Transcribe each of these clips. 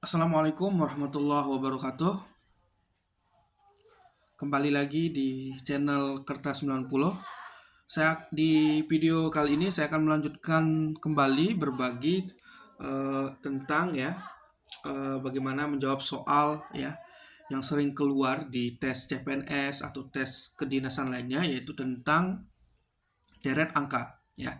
Assalamualaikum warahmatullahi wabarakatuh. Kembali lagi di channel Kertas 90. Di video kali ini saya akan melanjutkan kembali berbagi tentang bagaimana menjawab soal yang sering keluar di tes CPNS atau tes kedinasan lainnya, yaitu tentang deret angka ya.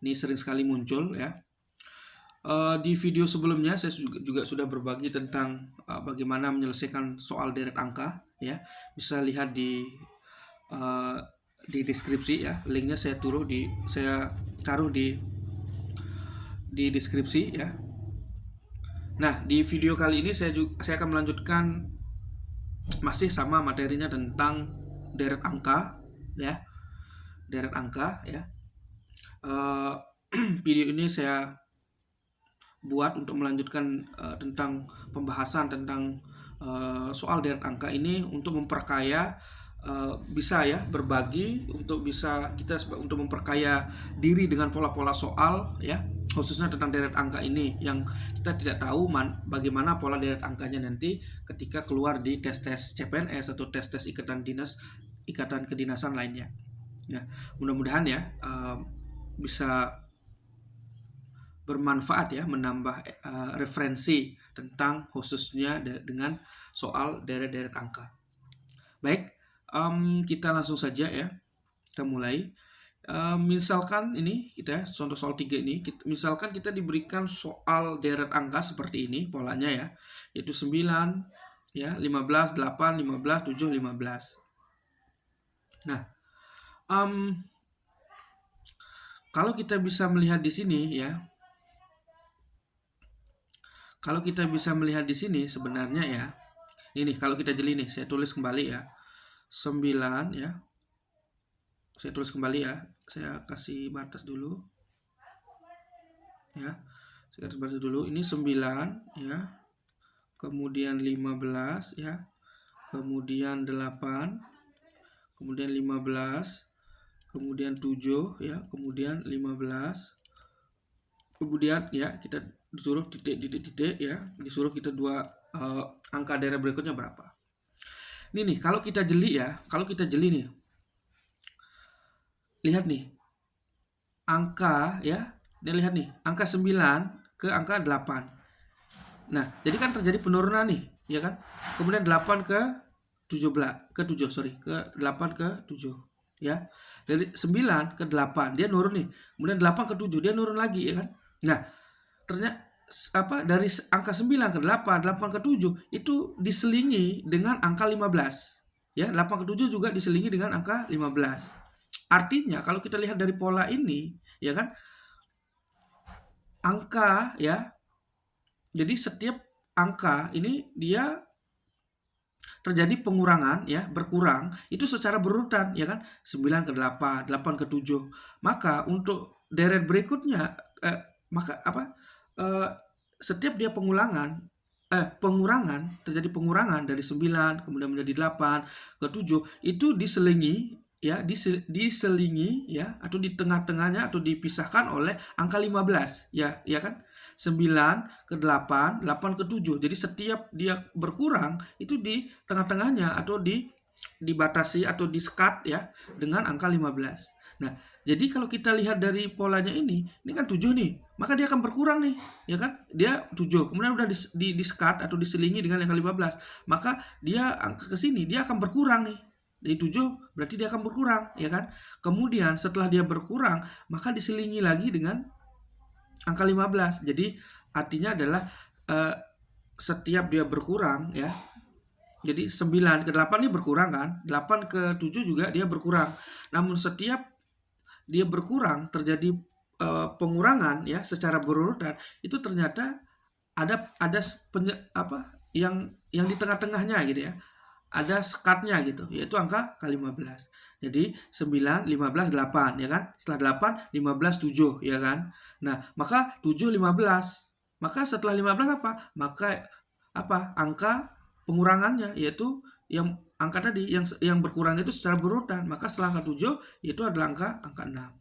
Ini sering sekali muncul ya. Di video sebelumnya saya juga sudah berbagi tentang bagaimana menyelesaikan soal deret angka ya. Bisa lihat di deskripsi ya. Linknya saya taruh di deskripsi ya. Nah, di video kali ini saya akan melanjutkan masih sama materinya tentang deret angka ya. Deret angka ya. Video ini saya buat untuk melanjutkan tentang pembahasan tentang soal deret angka ini untuk memperkaya bisa ya berbagi untuk memperkaya diri dengan pola-pola soal ya, khususnya tentang deret angka ini yang kita tidak tahu bagaimana pola deret angkanya nanti ketika keluar di tes-tes CPNS atau tes-tes ikatan kedinasan lainnya. Nah, mudah-mudahan ya bisa bermanfaat ya, menambah referensi tentang khususnya dengan soal deret-deret angka. Baik, kita langsung saja ya, kita mulai. Misalkan ini contoh soal 3 ini, misalkan kita diberikan soal deret angka seperti ini polanya ya, yaitu 9 ya, 15, 8, 15, 7, 15. Nah, kalau kita bisa melihat di sini ya, kalau kita bisa melihat di sini sebenarnya ya, ini kalau kita jeli nih, saya tulis kembali ya, 9 ya, saya tulis kembali ya, saya kasih batas dulu ya, saya kasih batas dulu, ini 9 ya, kemudian 15 ya, kemudian 8, kemudian 15, kemudian 7 ya, kemudian 15, kemudian ya kita disuruh titik ya, disuruh kita dua angka deret berikutnya berapa. Ini nih kalau kita jeli nih, lihat nih angka ya, dan lihat nih angka 9 ke angka 8. Nah, jadi kan terjadi penurunan nih ya kan, kemudian 8 ke 8 ke 7 ya, dari 9 ke 8 dia nurun nih, kemudian 8 ke 7 dia nurun lagi ya kan. Nah, ternyata dari angka 9 ke 8, 8 ke 7 itu diselingi dengan angka 15 ya, 8 ke 7 juga diselingi dengan angka 15. Artinya kalau kita lihat dari pola ini ya kan, angka ya, jadi setiap angka ini dia terjadi pengurangan ya, berkurang itu secara berurutan ya kan, 9 ke 8, 8 ke 7. Maka untuk deret berikutnya setiap dia pengurangan terjadi pengurangan dari 9 kemudian menjadi 8 ke 7 itu diselingi ya, diselingi ya, atau di tengah-tengahnya atau dipisahkan oleh angka 15 ya kan, 9 ke 8, 8 ke 7. Jadi setiap dia berkurang itu di tengah-tengahnya atau dibatasi atau di-skat ya dengan angka 15. Nah, jadi kalau kita lihat dari polanya ini kan 7 nih, maka dia akan berkurang nih, ya kan? Dia 7, kemudian udah di-skat atau diselingi dengan angka 15, maka dia angka ke sini dia akan berkurang nih. Dari 7 berarti dia akan berkurang, ya kan? Kemudian setelah dia berkurang, maka diselingi lagi dengan angka 15. Jadi artinya adalah setiap dia berkurang ya. Jadi 9 ke 8 ini berkurang kan? 8 ke 7 juga dia berkurang. Namun setiap dia berkurang terjadi pengurangan ya secara berurutan, itu ternyata ada yang di tengah-tengahnya gitu ya. Ada sekatnya gitu, yaitu angka ke-15. Jadi 9, 15, 8 ya kan? Setelah 8, 15, 7 ya kan? Nah, maka 7, 15. Maka setelah 15 apa? Maka angka pengurangannya, yaitu yang angka tadi yang berkurang itu secara berurutan. Maka setelah angka 7 itu adalah angka 6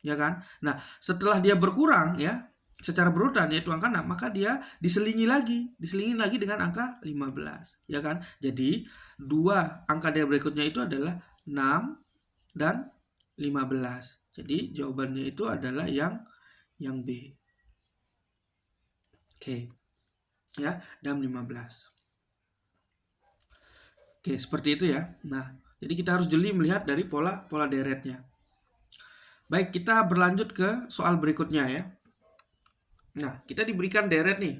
ya kan. Nah, setelah dia berkurang ya, secara berurutan yaitu angka 6, maka dia diselingi lagi dengan angka 15, ya kan? Jadi dua angka dari berikutnya itu adalah 6 dan 15. Jadi jawabannya itu adalah yang B. Oke. Ya, dan 15. Oke, seperti itu ya. Nah, jadi kita harus jeli melihat dari pola deretnya. Baik, kita berlanjut ke soal berikutnya ya. Nah, kita diberikan deret nih,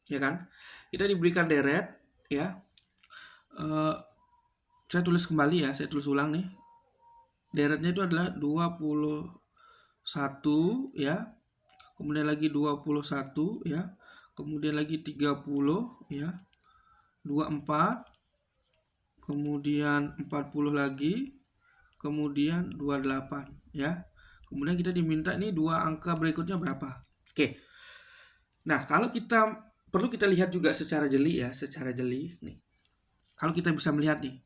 ya kan? Kita diberikan deret, ya. Saya tulis kembali ya, saya tulis ulang nih. Deretnya itu adalah 21 ya. Kemudian lagi 21 ya. Kemudian lagi 30 ya. 24. Kemudian 40 lagi. Kemudian 28 ya. Kemudian kita diminta nih dua angka berikutnya berapa. Oke. Nah, kalau perlu kita lihat juga secara jeli ya, secara jeli nih. Kalau kita bisa melihat nih,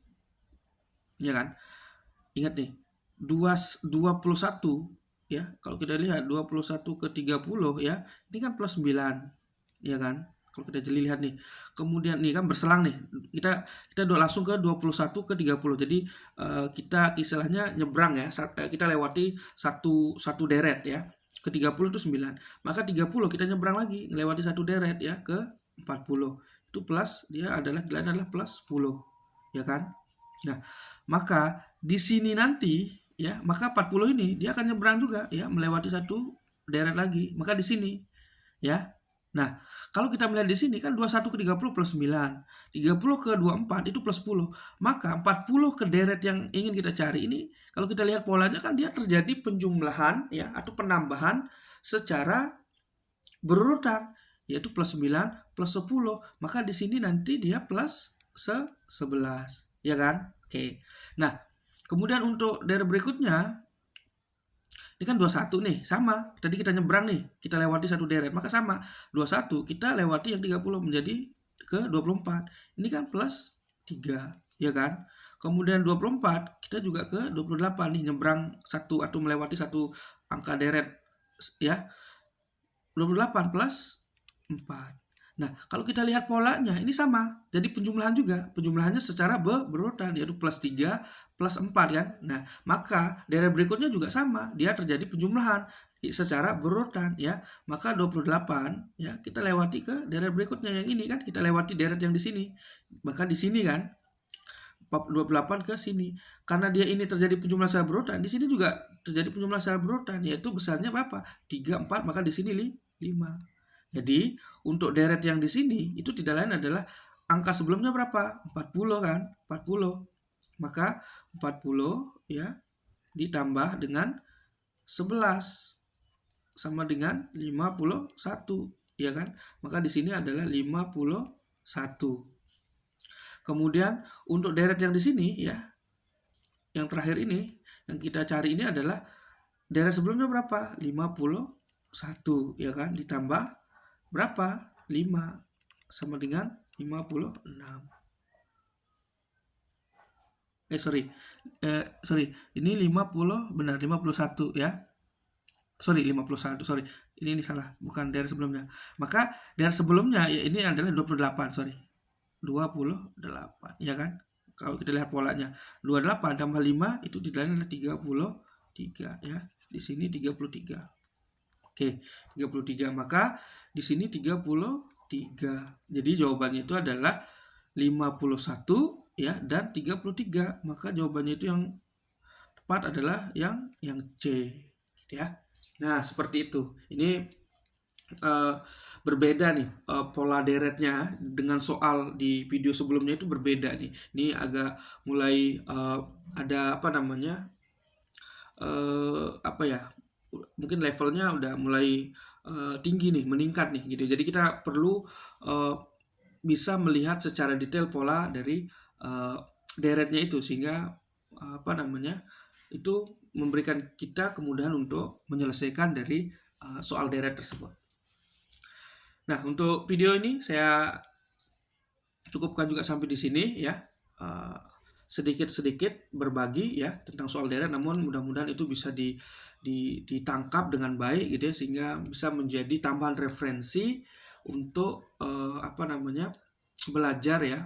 ya kan? Ingat nih, 21 ya. Kalau kita lihat 21 ke 30 ya, ini kan plus 9, ya kan? Kalau kita jeli lihat nih. Kemudian nih kan berselang nih. Kita langsung ke 21 ke 30. Jadi kita istilahnya nyebrang ya. Kita lewati satu deret ya. Ke 30 itu 9. Maka 30 kita nyebrang lagi, melewati satu deret ya ke 40. Itu plus, dia adalah plus 10, ya kan? Nah, maka di sini nanti ya, maka 40 ini dia akan nyebrang juga ya, melewati satu deret lagi. Maka di sini ya. Nah, kalau kita melihat di sini kan 21 ke 30 plus 9. 30 ke 24 itu plus 10. Maka 40 ke deret yang ingin kita cari ini, kalau kita lihat polanya kan dia terjadi penjumlahan ya atau penambahan secara berurutan, yaitu plus 9 plus 10. Maka di sini nanti dia plus 11, ya kan? Oke. Nah, kemudian untuk deret berikutnya ini kan 21 nih, sama. Tadi kita nyebrang nih, kita lewati satu deret, maka sama. 21 kita lewati yang 30 menjadi ke 24. Ini kan plus 3, ya kan? Kemudian 24 kita juga ke 28 nih, nyebrang satu atau melewati satu angka deret ya. 28 plus 4. Nah, kalau kita lihat polanya ini sama. Jadi penjumlahan juga. Penjumlahannya secara berurutan, yaitu plus 3 plus 4 kan. Nah, maka deret berikutnya juga sama. Dia terjadi penjumlahan secara berurutan ya. Maka 28 ya, kita lewati ke deret berikutnya yang ini kan. Kita lewati deret yang di sini. Maka di sini kan 28 ke sini. Karena dia ini terjadi penjumlahan secara berurutan, di sini juga terjadi penjumlahan secara berurutan, yaitu besarnya berapa? 3, 4, maka di sini 5. Jadi, untuk deret yang di sini itu tidak lain adalah angka sebelumnya berapa? 40 kan? 40. Maka 40 ya ditambah dengan 11 sama dengan 51, ya kan? Maka di sini adalah 51. Kemudian untuk deret yang di sini ya, yang terakhir ini yang kita cari ini adalah deret sebelumnya berapa? 51, ya kan? Ditambah berapa? 5 sama dengan 56. Sorry. Ini 50, benar 51 ya. Sorry, 51. Sorry. Ini salah, bukan deret sebelumnya. Maka deret sebelumnya ya ini adalah 28, sorry. 28, ya kan? Kalau kita lihat polanya, 28 tambah 5 itu di dalamnya adalah 33 ya. Di sini 33. Oke, 33. Maka di sini 33. Jadi jawabannya itu adalah 51 ya dan 33. Maka jawabannya itu yang tepat adalah yang C, gitu ya. Nah, seperti itu. Ini berbeda nih pola deretnya dengan soal di video sebelumnya itu berbeda nih. Ini agak mulai ada apa namanya? Mungkin levelnya udah mulai tinggi nih, meningkat nih gitu. Jadi kita perlu bisa melihat secara detail pola dari deretnya itu sehingga itu memberikan kita kemudahan untuk menyelesaikan dari soal deret tersebut. Nah, untuk video ini saya cukupkan juga sampai di sini ya. sedikit-sedikit berbagi ya tentang soal deret, namun mudah-mudahan itu bisa ditangkap dengan baik gitu ya, sehingga bisa menjadi tambahan referensi untuk belajar ya,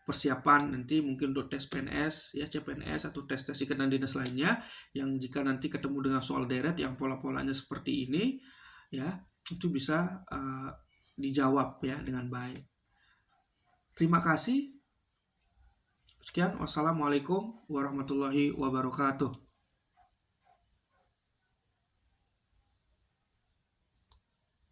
persiapan nanti mungkin untuk tes PNS ya, CPNS atau tes ikatan dinas lainnya, yang jika nanti ketemu dengan soal deret yang pola-polanya seperti ini ya, itu bisa dijawab ya dengan baik. Terima kasih. Sekian, wassalamualaikum warahmatullahi wabarakatuh.